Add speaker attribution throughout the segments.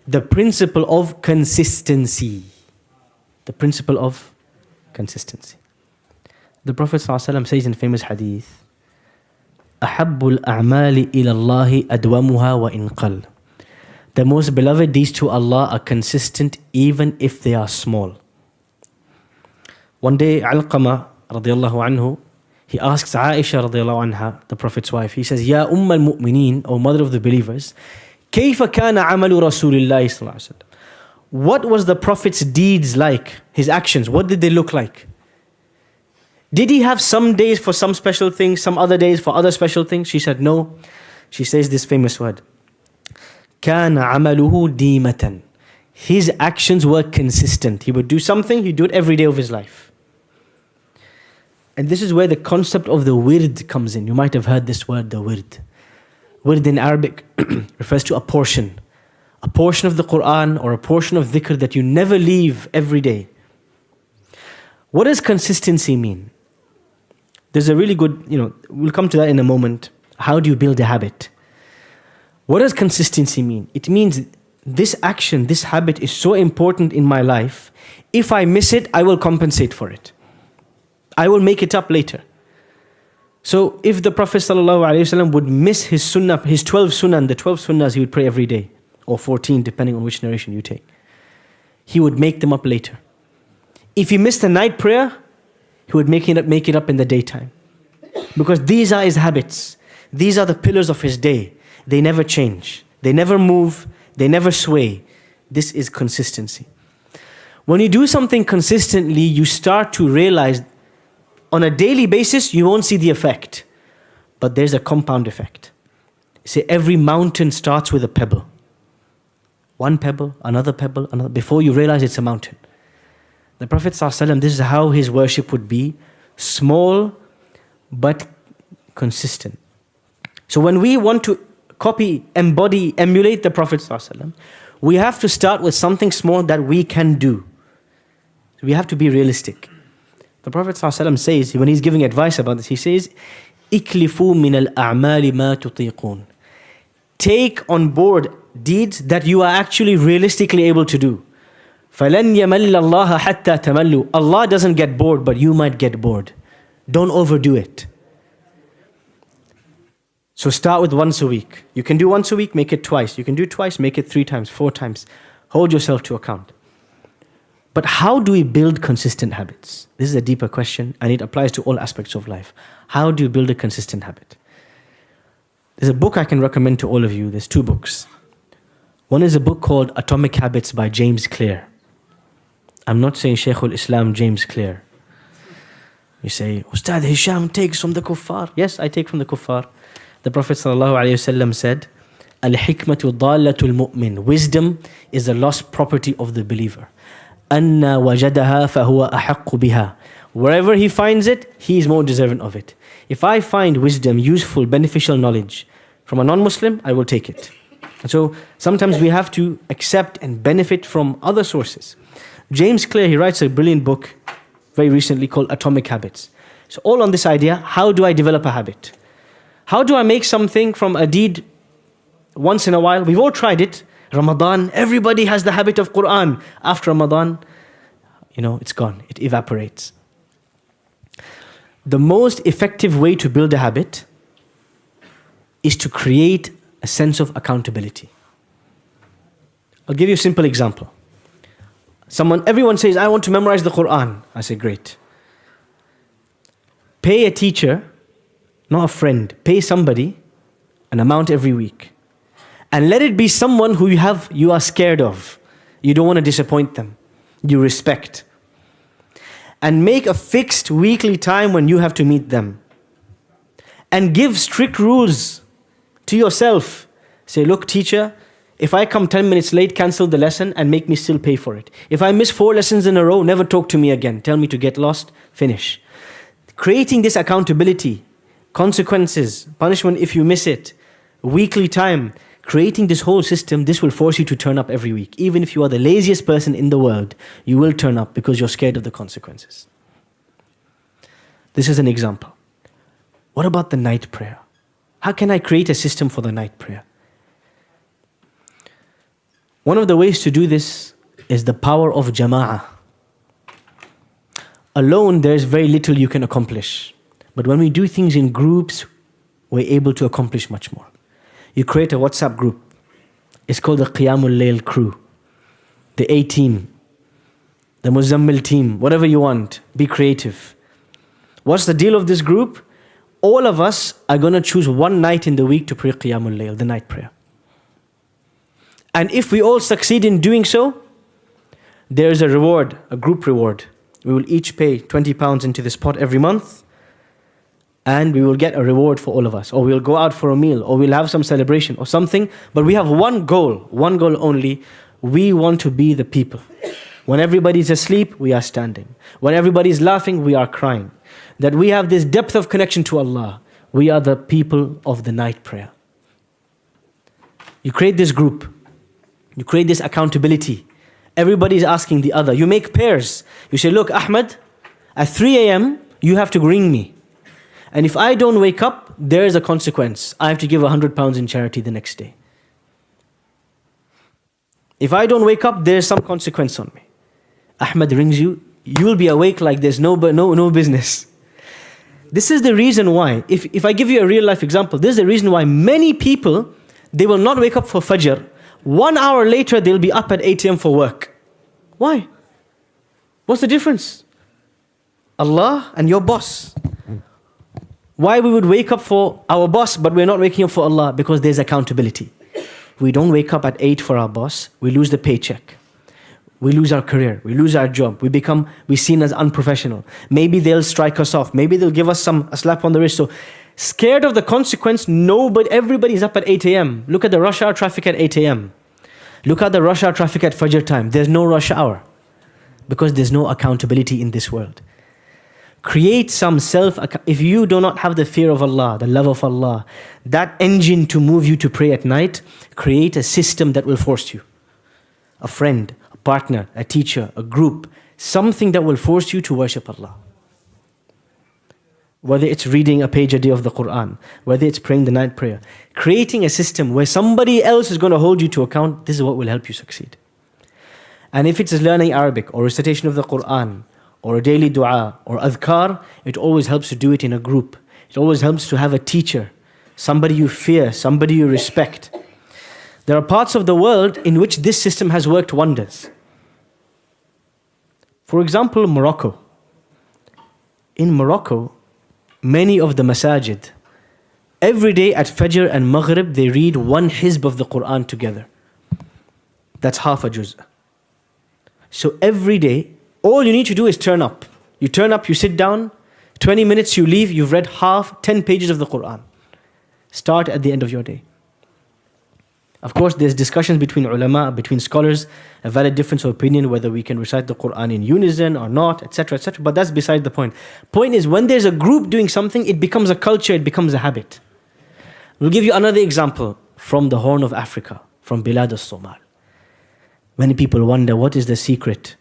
Speaker 1: The principle of consistency. The principle of consistency. The Prophet ﷺ says in famous hadith, أَحَبُّ الْأَعْمَالِ إِلَى اللَّهِ أَدْوَمُهَا وَإِنْ قَلَّ. The most beloved deeds to Allah are consistent even if they are small. One day, Alqama radiallahu anhu, he asks Aisha radiallahu anha, the Prophet's wife, he says, Ya al-Mu'mineen, O mother of the believers, كيف كان عمل رسول الله صلى الله عليه وسلم? What was the Prophet's deeds like? His actions, what did they look like? Did he have some days for some special things, some other days for other special things? She said, no. She says this famous word. كان عمله ديمة. His actions were consistent. He would do something, he'd do it every day of his life. And this is where the concept of the wird comes in. You might have heard this word, the wird. Wird in Arabic refers to a portion of the Quran or a portion of dhikr that you never leave every day. What does consistency mean? There's a really good, we'll come to that in a moment. How do you build a habit? What does consistency mean? It means this action, this habit is so important in my life. If I miss it, I will compensate for it. I will make it up later. So if the Prophet ﷺ would miss his sunnah, his 12 sunnah, the 12 sunnahs he would pray every day, or 14 depending on which narration you take, he would make them up later. If he missed the night prayer, he would make it up in the daytime. Because these are his habits. These are the pillars of his day. They never change. They never move. They never sway. This is consistency. When you do something consistently, you start to realize on a daily basis, you won't see the effect. But there's a compound effect. Say every mountain starts with a pebble. One pebble, another pebble, another, before you realize it's a mountain. The Prophet ﷺ, this is how his worship would be, small but consistent. So when we want to copy, embody, emulate the Prophet ﷺ, we have to start with something small that we can do. So we have to be realistic. The Prophet ﷺ says, when he's giving advice about this, he says, إِكْلِفُوا مِنَ الْأَعْمَالِ مَا تُطِيقُونَ. Take on board deeds that you are actually realistically able to do. فَلَنْ يَمَلَّ اللَّهَ حَتَّى تَمَلُّوا. Allah doesn't get bored, but you might get bored. Don't overdo it. So start with once a week. You can do once a week, make it twice. You can do twice, make it 3 times, 4 times. Hold yourself to account. But how do we build consistent habits? This is a deeper question, and it applies to all aspects of life. How do you build a consistent habit? There's a book I can recommend to all of you. There's 2 books. One is a book called Atomic Habits by James Clear. I'm not saying Shaykh al-Islam James Clear. You say, Ustad Hisham takes from the kuffar. Yes, I take from the kuffar. The Prophet ﷺ said, Al-hikmatu dalatul mu'min. Wisdom is the lost property of the believer. Anna wajadaha fahuwa ahaqqu biha. Wherever he finds it, he is more deserving of it. If I find wisdom, useful, beneficial knowledge from a non-Muslim, I will take it. And so sometimes we have to accept and benefit from other sources. James Clear, he writes a brilliant book very recently called Atomic Habits. So all on this idea, how do I develop a habit? How do I make something from a deed once in a while? We've all tried it. Ramadan, everybody has the habit of Quran. After Ramadan, it's gone. It evaporates. The most effective way to build a habit is to create a sense of accountability. I'll give you a simple example. Everyone says, I want to memorize the Quran. I say, great. Pay a teacher, not a friend, pay somebody an amount every week. And let it be someone who you are scared of. You don't want to disappoint them. You respect. And make a fixed weekly time when you have to meet them. And give strict rules to yourself. Say, look, teacher, if I come 10 minutes late, cancel the lesson and make me still pay for it. If I miss 4 lessons in a row, never talk to me again. Tell me to get lost, finish. Creating this accountability, consequences, punishment if you miss it, weekly time, creating this whole system, this will force you to turn up every week. Even if you are the laziest person in the world, you will turn up because you're scared of the consequences. This is an example. What about the night prayer? How can I create a system for the night prayer? One of the ways to do this is the power of jama'ah. Alone, there's very little you can accomplish. But when we do things in groups, we're able to accomplish much more. You create a WhatsApp group. It's called the Qiyamul Layl crew, the A team, the Muzammil team, whatever you want. Be creative. What's the deal of this group? All of us are going to choose one night in the week to pray Qiyamul Layl, the night prayer. And if we all succeed in doing so, there is a reward, a group reward. We will each pay £20 into this pot every month, and we will get a reward for all of us. Or we'll go out for a meal, or we'll have some celebration or something. But we have one goal only. We want to be the people. When everybody's asleep, we are standing. When everybody's laughing, we are crying. That we have this depth of connection to Allah. We are the people of the night prayer. You create this group. You create this accountability. Everybody's asking the other. You make pairs. You say, look, Ahmed, at 3 a.m., you have to ring me. And if I don't wake up, there is a consequence. I have to give £100 in charity the next day. If I don't wake up, there's some consequence on me. Ahmed rings you, you'll be awake like there's no business. This is the reason why, if I give you a real life example, this is the reason why many people, they will not wake up for Fajr. 1 hour later, they'll be up at 8 a.m. for work. Why? What's the difference? Allah and your boss. Why we would wake up for our boss, but we're not waking up for Allah? Because there's accountability. We don't wake up at 8 for our boss, we lose the paycheck. We lose our career, we lose our job, we're seen as unprofessional. Maybe they'll strike us off, maybe they'll give us a slap on the wrist. So scared of the consequence, everybody's up at 8 a.m. Look at the rush hour traffic at 8 a.m. Look at the rush hour traffic at Fajr time. There's no rush hour because there's no accountability in this world. Create some if you do not have the fear of Allah, the love of Allah, that engine to move you to pray at night, create a system that will force you. A friend, a partner, a teacher, a group, something that will force you to worship Allah. Whether it's reading a page a day of the Quran, whether it's praying the night prayer, creating a system where somebody else is going to hold you to account, this is what will help you succeed. And if it's learning Arabic or recitation of the Quran, or a daily dua, or adhkar, it always helps to do it in a group. It always helps to have a teacher, somebody you fear, somebody you respect. There are parts of the world in which this system has worked wonders. For example, Morocco. In Morocco, many of the masajid, every day at Fajr and Maghrib, they read one hizb of the Quran together. That's half a juz'. So every day, all you need to do is turn up. You turn up, you sit down, 20 minutes you leave, you've read 10 pages of the Quran. Start at the end of your day. Of course, there's discussions between ulama, between scholars, a valid difference of opinion whether we can recite the Quran in unison or not, etc., etc. But that's beside the point. Point is, when there's a group doing something, it becomes a culture, it becomes a habit. We'll give you another example from the Horn of Africa, from Bilad al-Somal. Many people wonder, what is the secret?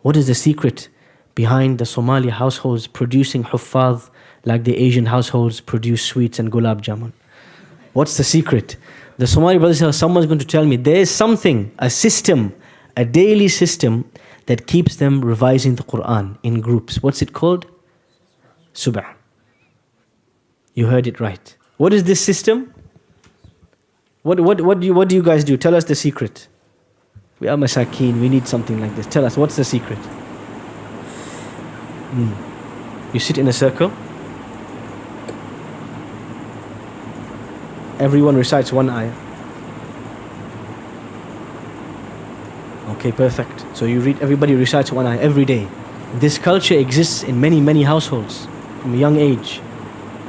Speaker 1: What is the secret behind the Somali households producing huffaz like the Asian households produce sweets and gulab jamun? What's the secret? The Somali brothers say, someone's going to tell me, there is something, a system, a daily system that keeps them revising the Quran in groups. What's it called? Subh. You heard it right. What is this system? What do you guys do? Tell us the secret. We are masakeen, we need something like this. Tell us, what's the secret? You sit in a circle. Everyone recites one ayah. Okay, perfect. So everybody recites one ayah every day. This culture exists in many, many households from a young age.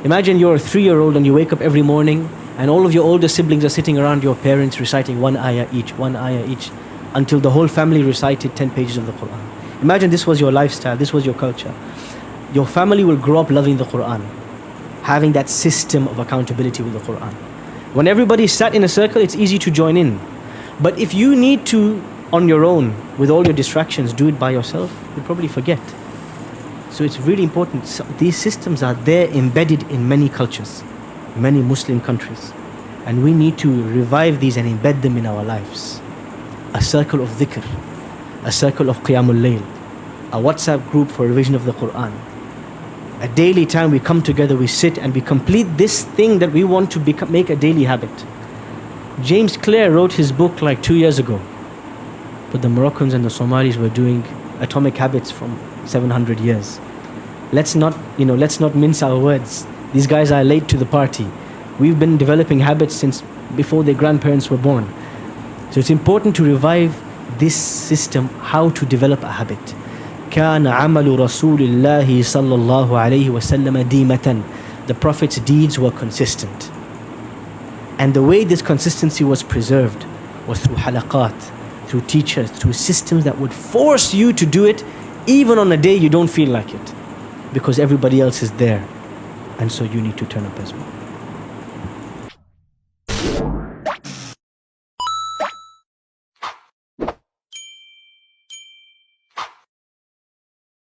Speaker 1: Imagine you're a 3-year-old and you wake up every morning and all of your older siblings are sitting around your parents reciting one ayah each, until the whole family recited 10 pages of the Quran. Imagine this was your lifestyle, this was your culture. Your family will grow up loving the Quran, having that system of accountability with the Quran. When everybody sat in a circle, it's easy to join in. But if you need to, on your own, with all your distractions, do it by yourself, you'll probably forget. So it's really important. These systems are there embedded in many cultures, many Muslim countries. And we need to revive these and embed them in our lives. a circle of dhikr, a circle of qiyamul layl, a WhatsApp group for revision of the Quran. A daily time we come together, we sit and we complete this thing that we want to make a daily habit. James Clear wrote his book like 2 years ago, but the Moroccans and the Somalis were doing atomic habits from 700 years. Let's not mince our words. These guys are late to the party. We've been developing habits since before their grandparents were born. So it's important to revive this system, how to develop a habit. كان عمل رسول الله صلى الله عليه وسلم ديمة. The Prophet's deeds were consistent. And the way this consistency was preserved was through halaqat, through teachers, through systems that would force you to do it even on a day you don't feel like it, because everybody else is there, and so you need to turn up as well.